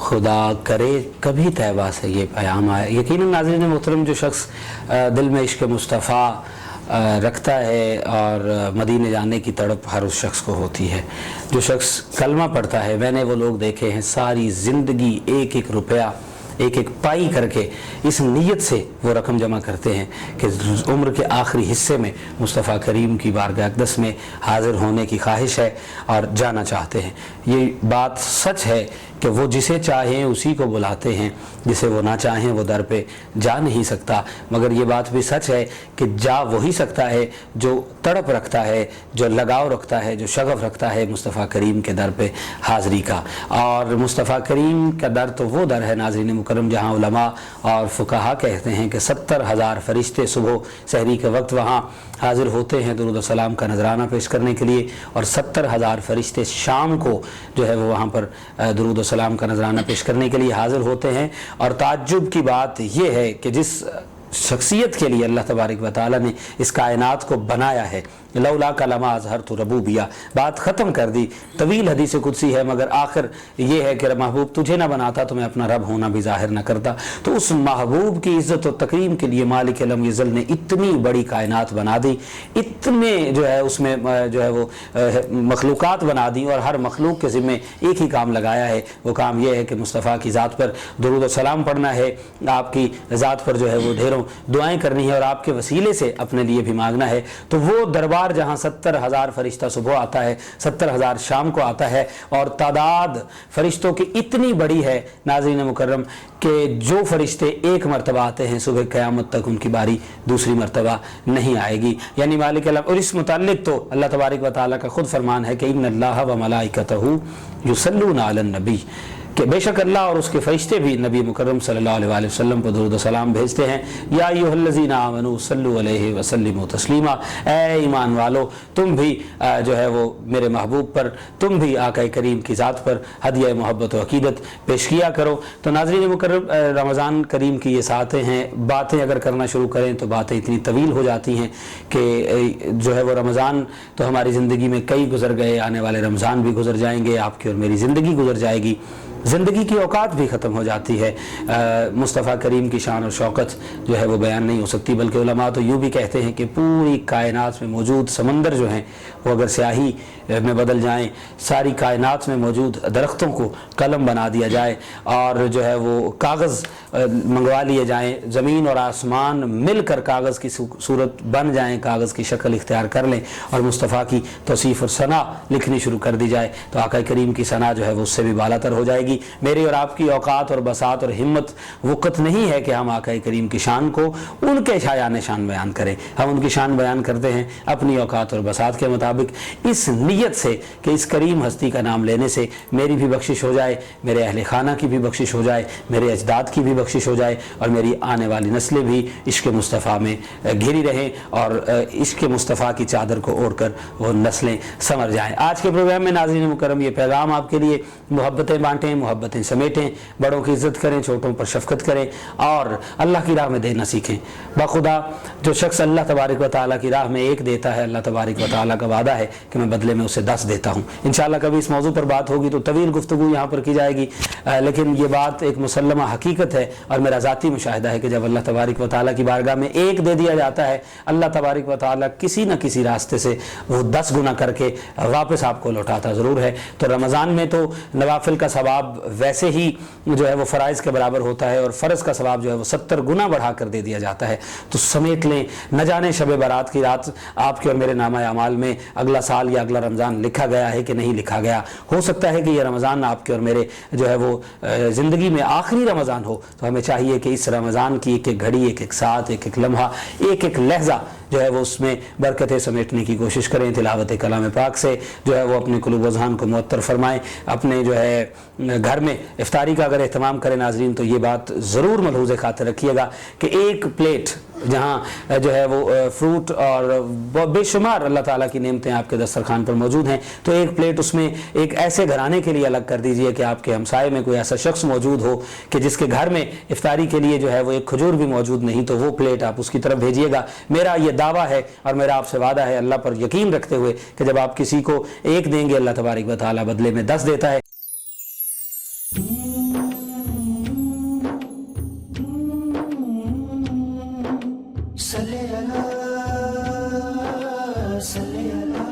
खुदा करे कभी तैबा से ये पैगाम आए। यकीनन नाज़रीन मोहतरम, जो शख्स दिल में इश्क मुस्तफ़ा रखता है और मदीने जाने की तड़प हर उस शख्स को होती है, जो शख्स कलमा पढ़ता है, मैंने वो लोग देखे हैं सारी ज़िंदगी एक एक रुपया एक एक पाई करके इस नीयत से वो रकम जमा करते हैं कि उम्र के आखिरी हिस्से में मुस्तफ़ा करीम की बारगाह अक़दस में हाज़िर होने की ख्वाहिश है और जाना चाहते हैं। ये बात सच है कि वो जिसे चाहें उसी को बुलाते हैं, जिसे वो ना चाहें वो दर पे जा नहीं सकता। मगर ये बात भी सच है कि जा वही सकता है जो तड़प रखता है, जो लगाव रखता है, जो शगफ़ रखता है मुस्तफ़ा करीम के दर पे हाज़िरी का। और मुस्तफ़ा करीम का दर तो वो दर है नाज़रीन मुकर्रम जहाँ उलमा और फ़ुक़हा कहते हैं कि 70,000 फ़रिश्ते सुबह सहरी के वक्त वहाँ हाज़िर होते हैं दुरूद व सलाम का नजराना पेश करने के लिए, और 70,000 फ़रिश्ते शाम को जो है वो वहाँ पर दुरूद व सलाम का नजराना पेश करने के लिए हाज़िर होते हैं। और ताज्जुब की बात यह है कि जिस शख्सियत के लिए अल्लाह तबारक व तआला ने इस कायनात को बनाया है, लौला का लमा अज़हर तो रबूबिया, बात ख़त्म कर दी। तवील हदीस कुदसी है मगर आखिर ये है कि महबूब तुझे ना बनाता तो मैं अपना रब होना भी ज़ाहिर ना करता। तो उस महबूब की इज़्ज़त और तकरीम के लिए मालिक अलम यज़ल ने इतनी बड़ी कायनात बना दी, इतने जो है उसमें जो है वो मखलूक़ात बना दी, और हर मखलूक के ज़िम्मे एक ही काम लगाया है। वो काम यह है कि मुस्तफ़ा की ज़ात पर दुरूद व सलाम पढ़ना है, आपकी ज़ात पर जो है वो ढेरों दुआएँ करनी है और आपके वसीले से अपने लिए भी मांगना है। तो वो दरबार जहाँ 70,000 फरिश्ता सुबह आता है, 70,000 शाम को आता है, और तादाद फरिश्तों की इतनी बड़ी है नाज़रीन मुकर्रम कि जो फरिश्ते एक मरतबा आते हैं सुबह क़यामत तक उनकी बारी दूसरी मरतबा नहीं आएगी। यानी मालिक अल्लाह, और इस मुताल्लिक़ तो अल्लाह तबारक व तआला का खुद फरमान है कि इन्नल्लाह व मलाइकतहू युसल्लूना अलन नबी, कि बेशक अल्लाह और उसके फरिश्ते भी नबी मुकर्रम सल्लल्लाहु अलैहि वसल्लम पर दुरूद व सलाम भेजते हैं। या अय्युहल्लज़ीना आमनू सल्लु अलैहि व सल्लिमू तस्लीमा, ए ईमान वालो तुम भी जो है वो मेरे महबूब पर, तुम भी आका करीम की ज़ात पर हदिया मोहब्बत व अक़ीदत पेश किया करो। तो नाज़रीन मुकर्रम, रमज़ान करीम की ये सातें हैं, बातें अगर करना शुरू करें तो बातें इतनी तवील हो जाती हैं कि जो है वो रमज़ान तो हमारी ज़िंदगी में कई गुजर गए, आने वाले रमज़ान भी गुजर जाएंगे, आपकी और मेरी ज़िंदगी गुजर जाएगी, ज़िंदगी की औकात भी ख़त्म हो जाती है। मुस्तफ़ा करीम की शान और शौकत जो है वो बयान नहीं हो सकती, बल्कि उलमा तो यूँ भी कहते हैं कि पूरी कायनात में मौजूद समंदर जो हैं वो अगर स्याही में बदल जाएं, सारी कायनात में मौजूद दरख्तों को कलम बना दिया जाए और जो है वो कागज़ मंगवा लिए जाएं, ज़मीन और आसमान मिलकर कागज़ की सूरत बन जाएं, कागज़ की शक्ल इख्तियार कर लें और मुस्तफ़ा की तौसीफ़ और सना लिखनी शुरू कर दी जाए, तो आका करीम की सना जो है वो उससे भी बालातर हो जाएगी। मेरी और आपकी औकात और बसात और हिम्मत वक़्त नहीं है कि हम आका करीम की शान को उनके शायान शान बयान करें। हम उनकी शान बयान करते हैं अपनी औकात और बसात के मुताबिक, इस नीयत से कि इस करीम हस्ती का नाम लेने से मेरी भी बख्शिश हो जाए, मेरे अहले खाना की भी बख्शिश हो जाए, मेरे अजदाद की भी बख्शिश हो जाए, और मेरी आने वाली नस्लें भी इश्क मुस्तफ़ा में घिरी रहें और इश्क मुस्तफ़ा की चादर को ओढ़ कर वो नस्लें संवर जाएँ। आज के प्रोग्राम में नाज़रीन मुकर्रम ये पैगाम आपके लिए, मोहब्बतें बाँटें, मोहब्बतें समेटें, बड़ों की इज़्ज़त करें, छोटों पर शफ़क़त करें और अल्लाह की राह में देना सीखें। बाखुदा जो शख्स अल्लाह तबारक व तआला की राह में एक देता है, अल्लाह तबारक व तआला का वादा है कि मैं बदले में उसे 10 देता हूँ। इंशाअल्लाह कभी इस मौजू पर बात होगी तो तवील गुफ्तगू यहाँ पर की जाएगी, लेकिन ये बात एक मुसल्लमा हकीकत है और मेरा ज़ाती मुशाहिदा है कि जब अल्लाह तबारक व तआला की बारगाह में एक दे दिया जाता है, अल्लाह तबारक व तआला किसी न किसी रास्ते से वो 10 गुना करके वापस आपको लौटाता ज़रूर है। तो रमज़ान में तो नवाफिल का सवाब वैसे ही जो है वो फ़राइज़ के बराबर होता है और फ़र्ज़ का सवाब जो है वो 70 गुना बढ़ा कर दे दिया जाता है। तो समेट लें, न जाने शब बारात की रात आपके और मेरे नामा अमाल में अगला साल या अगला रमज़ान लिखा गया है कि नहीं लिखा गया। हो सकता है कि यह रमज़ान आपके और मेरे जो है वो ज़िंदगी में आखिरी रमज़ान हो, तो हमें चाहिए कि इस रमज़ान की एक एक घड़ी, एक एक साथ, एक एक लम्हा, एक एक लहजा जो है वो उसमें बरकतें समेटने की कोशिश करें। तिलावत कलाम पाक से जो है वो अपने कुलूब व ज़हान को मुअत्तर फरमाएँ। अपने जो है घर में इफ्तारी का अगर एहतमाम करें नाज़रीन, तो ये बात ज़रूर मलहूज़ खातिर रखिएगा कि एक प्लेट जहाँ जो है वो फ्रूट और बेशुमार अल्लाह ताला की नेमतें आपके दस्तरखान पर मौजूद हैं, तो एक प्लेट उसमें एक ऐसे घराने के लिए अलग कर दीजिए कि आपके हमसाए में कोई ऐसा शख्स मौजूद हो कि जिसके घर में इफ्तारी के लिए जो है वो एक खजूर भी मौजूद नहीं, तो वो प्लेट आप उसकी तरफ भेजिएगा। मेरा ये दावा है और मेरा आपसे वादा है अल्लाह पर यकीन रखते हुए कि जब आप किसी को एक देंगे, अल्लाह तबारक व तआला बदले में 10 देता है। صلی علی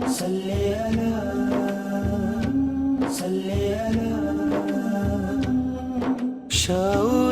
صلی علی صلی علی شاہ